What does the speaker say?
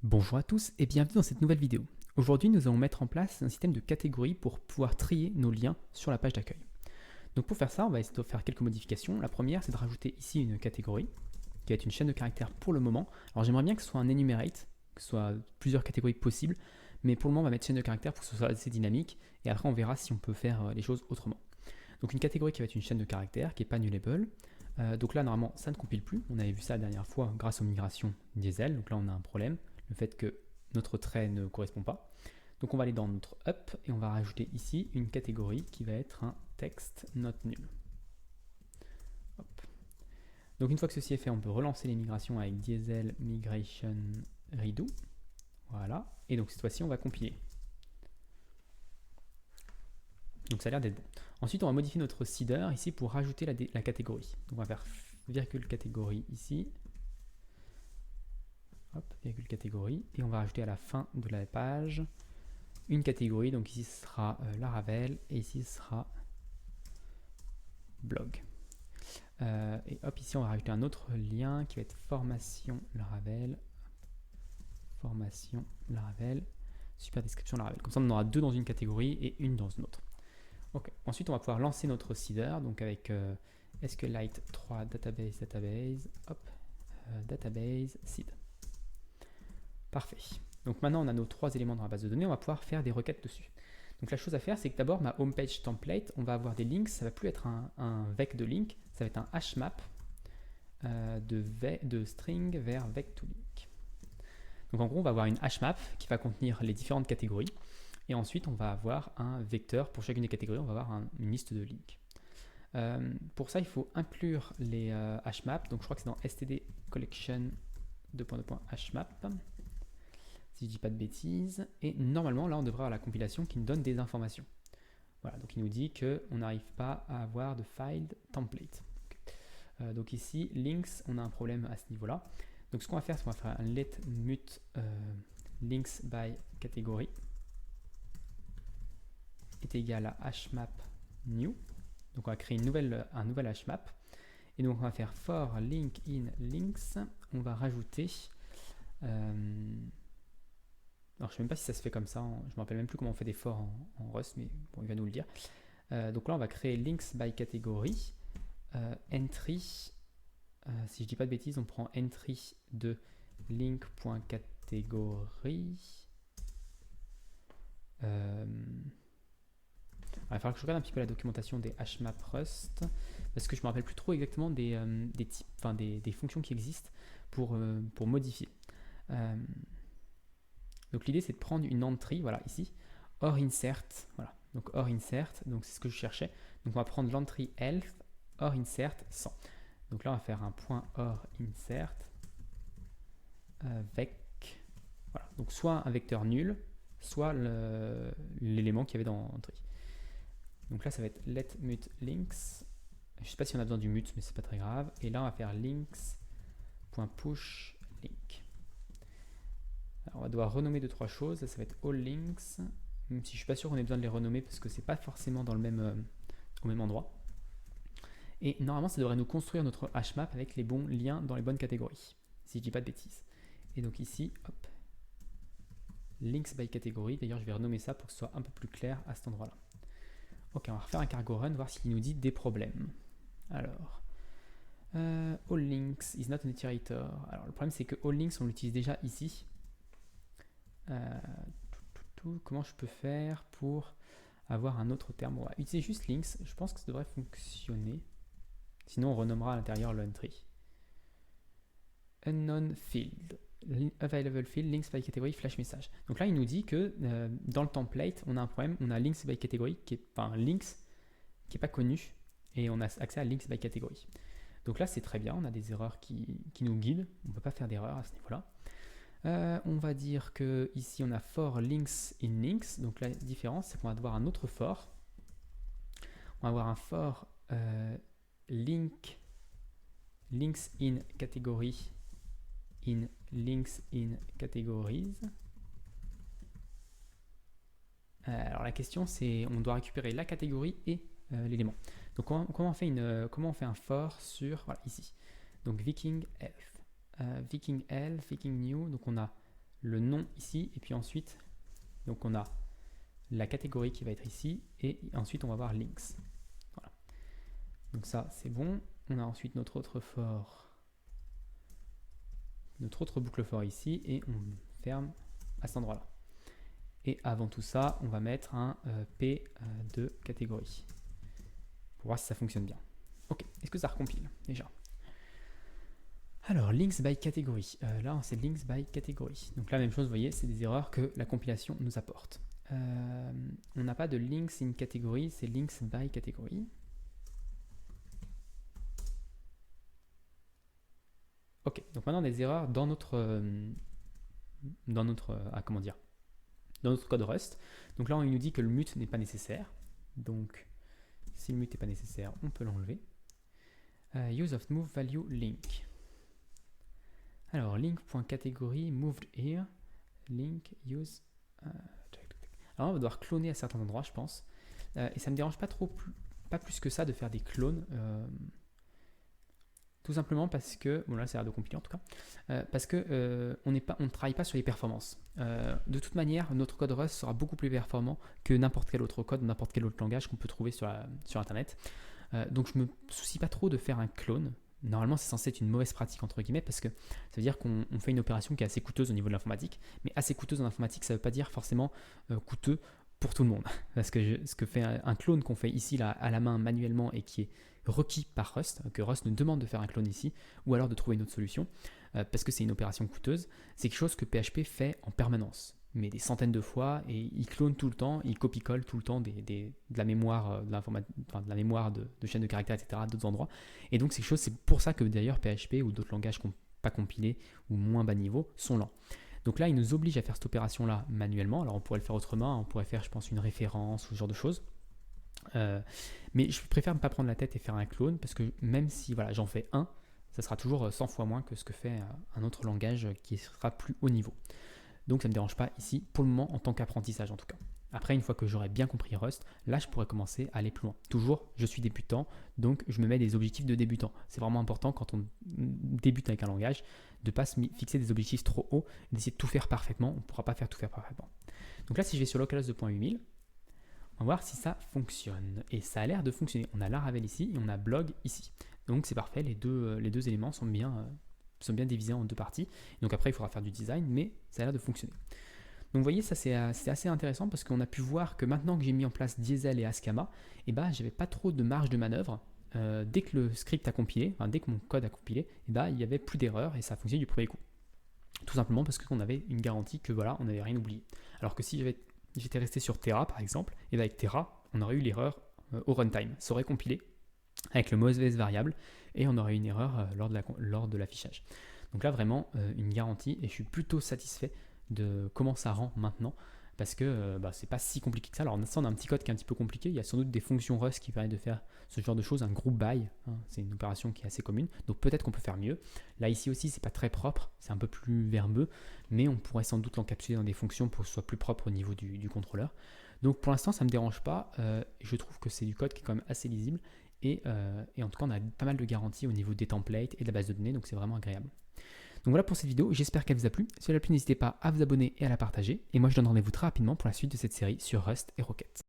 Bonjour à tous et bienvenue dans cette nouvelle vidéo. Aujourd'hui, nous allons mettre en place un système de catégories pour pouvoir trier nos liens sur la page d'accueil. Donc pour faire ça, on va essayer de faire quelques modifications. La première, c'est de rajouter ici une catégorie qui va être une chaîne de caractères pour le moment. Alors j'aimerais bien que ce soit un enumerate, que ce soit plusieurs catégories possibles, mais pour le moment, on va mettre chaîne de caractères pour que ce soit assez dynamique et après on verra si on peut faire les choses autrement. Donc une catégorie qui va être une chaîne de caractères qui n'est pas nullable. Donc là, normalement, ça ne compile plus. On avait vu ça la dernière fois grâce aux migrations diesel. Donc là, on a un problème, le fait que notre trait ne correspond pas. Donc on va aller dans notre up et on va rajouter ici une catégorie qui va être un text not nul. Hop. Donc une fois que ceci est fait, on peut relancer les migrations avec diesel migration redo. Voilà. Et donc cette fois-ci, on va compiler. Donc ça a l'air d'être bon. Ensuite, on va modifier notre seeder ici pour rajouter la catégorie. Donc on va faire virgule catégorie ici. Hop, virgule catégorie. Et on va rajouter à la fin de la page une catégorie. Donc ici, ce sera Laravel et ici, ce sera blog. Et hop, ici, on va rajouter un autre lien qui va être formation Laravel. Formation Laravel. Super description Laravel. Comme ça, on en aura deux dans une catégorie et une dans une autre. Ok. Ensuite, on va pouvoir lancer notre seeder, donc avec SQLite 3 database, hop, database seed. Parfait. Donc maintenant, on a nos trois éléments dans la base de données, on va pouvoir faire des requêtes dessus. Donc la chose à faire, c'est que d'abord, ma homepage template, on va avoir des links, ça ne va plus être un vec de link, ça va être un hashmap de string vers vec to link. Donc en gros, on va avoir une hashmap qui va contenir les différentes catégories. Et ensuite, on va avoir un vecteur pour chacune des catégories, on va avoir une liste de links. Pour ça, il faut inclure les hashmaps. Donc je crois que c'est dans std collection hashmap, si je ne dis pas de bêtises. Et normalement, là, on devrait avoir la compilation qui nous donne des informations. Voilà, donc il nous dit qu'on n'arrive pas à avoir de file template. Okay. Donc ici, links, on a un problème à ce niveau-là. Donc ce qu'on va faire, c'est qu'on va faire un let mut links by category est égal à hashmap new. Donc on va créer un nouvel hashmap. Et donc on va faire for link in links. On va rajouter... alors je ne sais même pas si ça se fait comme ça. Je ne me rappelle même plus comment on fait des for en Rust, mais bon, il va nous le dire. Donc là on va créer links by category. Entry. Si je ne dis pas de bêtises, on prend entry de link.category. Il va falloir que je regarde un petit peu la documentation des hashmap Rust parce que je ne me rappelle plus trop exactement des types, enfin des fonctions qui existent pour modifier. Donc l'idée c'est de prendre une entry, voilà ici, or insert, voilà, donc or insert, donc c'est ce que je cherchais. Donc on va prendre l'entry health, or insert 100. Donc là on va faire un point or insert avec, voilà, donc soit un vecteur nul, soit l'élément qu'il y avait dans l'entry. Donc là, ça va être let mut links. Je ne sais pas si on a besoin du mut, mais c'est pas très grave. Et là, on va faire links.push link. Alors, on va devoir renommer 2-3 choses. Là, ça va être all links. Même si je ne suis pas sûr qu'on ait besoin de les renommer parce que c'est pas forcément dans au même endroit. Et normalement, ça devrait nous construire notre hashmap avec les bons liens dans les bonnes catégories. Si je dis pas de bêtises. Et donc ici, hop, links by category. D'ailleurs, je vais renommer ça pour que ce soit un peu plus clair à cet endroit-là. Ok, on va refaire un cargo run, voir s'il nous dit des problèmes. Alors, all links is not an iterator. Alors, le problème, c'est que all links, on l'utilise déjà ici. Comment je peux faire pour avoir un autre terme? On va utiliser juste links. Je pense que ça devrait fonctionner. Sinon, on renommera à l'intérieur l'entry. Unknown field. Available field, links by category, flash message. Donc là, il nous dit que dans le template, on a un problème, on a links by category, links qui n'est pas connu, et on a accès à links by category. Donc là, c'est très bien, on a des erreurs qui nous guident, on ne peut pas faire d'erreur à ce niveau-là. On va dire que ici, on a for links in links, donc la différence, c'est qu'on va devoir un autre for. On va avoir un for links in category in links in categories. Alors la question c'est, on doit récupérer la catégorie et l'élément. Donc comment on fait un for sur, voilà, ici. Donc Viking Health, Viking Health, Viking New, donc on a le nom ici, et puis ensuite, donc on a la catégorie qui va être ici, et ensuite on va voir links. Voilà. Donc ça, c'est bon. On a ensuite notre autre boucle for ici, et on ferme à cet endroit-là. Et avant tout ça, on va mettre un P de catégorie pour voir si ça fonctionne bien. Ok, est-ce que ça recompile déjà? Alors, links by category. Là, c'est links by category. Donc la même chose, vous voyez, c'est des erreurs que la compilation nous apporte. On n'a pas de links in category, c'est links by category. Ok, donc maintenant des erreurs dans notre dans notre code Rust. Donc là, il nous dit que le mute n'est pas nécessaire. Donc, si le mute n'est pas nécessaire, on peut l'enlever. Use of move value link. Alors, link.category moved here. Link use. Alors, on va devoir cloner à certains endroits, je pense. Et ça ne me dérange pas plus que ça de faire des clones. Tout simplement parce que, bon là c'est l'air de compiler en tout cas, parce que on ne travaille pas sur les performances. De toute manière, notre code Rust sera beaucoup plus performant que n'importe quel autre code, n'importe quel autre langage qu'on peut trouver sur Internet. Donc je ne me soucie pas trop de faire un clone. Normalement c'est censé être une mauvaise pratique entre guillemets parce que ça veut dire qu'on fait une opération qui est assez coûteuse au niveau de l'informatique, mais assez coûteuse en informatique ça ne veut pas dire forcément coûteux pour tout le monde. Parce que ce que fait un clone qu'on fait ici là, à la main manuellement et qui est requis par Rust, que Rust nous demande de faire un clone ici, ou alors de trouver une autre solution, parce que c'est une opération coûteuse, c'est quelque chose que PHP fait en permanence, mais des centaines de fois, et il clone tout le temps, il copie-colle tout le temps de la mémoire, de la mémoire de chaîne de caractères, etc., d'autres endroits. Et donc c'est quelque chose, c'est pour ça que d'ailleurs PHP ou d'autres langages pas compilés ou moins bas niveau sont lents. Donc là, il nous oblige à faire cette opération-là manuellement. Alors on pourrait le faire autrement, on pourrait faire, je pense, une référence ou ce genre de choses. Mais je préfère ne pas prendre la tête et faire un clone parce que même si voilà, j'en fais un, ça sera toujours 100 fois moins que ce que fait un autre langage qui sera plus haut niveau. Donc ça ne me dérange pas ici, pour le moment, en tant qu'apprentissage en tout cas. Après, une fois que j'aurai bien compris Rust, là je pourrais commencer à aller plus loin. Toujours, je suis débutant, donc je me mets des objectifs de débutant. C'est vraiment important quand on débute avec un langage de ne pas se fixer des objectifs trop hauts, d'essayer de tout faire parfaitement. On ne pourra pas tout faire parfaitement. Donc là, si je vais sur localhost 2.8000, on va voir si ça fonctionne. Et ça a l'air de fonctionner. On a Laravel ici et on a blog ici. Donc c'est parfait, les deux éléments sont bien divisés en deux parties. Donc après, il faudra faire du design, mais ça a l'air de fonctionner. Donc vous voyez, ça c'est assez intéressant parce qu'on a pu voir que maintenant que j'ai mis en place Diesel et Askama, j'avais pas trop de marge de manœuvre. Dès que le script a compilé, dès que mon code a compilé, il n'y avait plus d'erreur et ça a fonctionné du premier coup. Tout simplement parce qu'on avait une garantie que voilà, on n'avait rien oublié. Alors que si j'étais resté sur Terra par exemple, et avec Terra, on aurait eu l'erreur au runtime. Ça aurait compilé avec le mauvaise variable et on aurait eu une erreur lors de l'affichage. Donc là vraiment une garantie et je suis plutôt satisfait de comment ça rend maintenant parce que c'est pas si compliqué que ça. Alors on a un petit code qui est un petit peu compliqué, il y a sans doute des fonctions Rust qui permettent de faire ce genre de choses, un group by, c'est une opération qui est assez commune, donc peut-être qu'on peut faire mieux. Là ici aussi c'est pas très propre, c'est un peu plus verbeux, mais on pourrait sans doute l'encapsuler dans des fonctions pour que ce soit plus propre au niveau du contrôleur. Donc pour l'instant ça me dérange pas, je trouve que c'est du code qui est quand même assez lisible et en tout cas on a pas mal de garanties au niveau des templates et de la base de données, donc c'est vraiment agréable. Donc voilà pour cette vidéo, j'espère qu'elle vous a plu. Si elle a plu, n'hésitez pas à vous abonner et à la partager. Et moi je donne rendez-vous très rapidement pour la suite de cette série sur Rust et Rocket.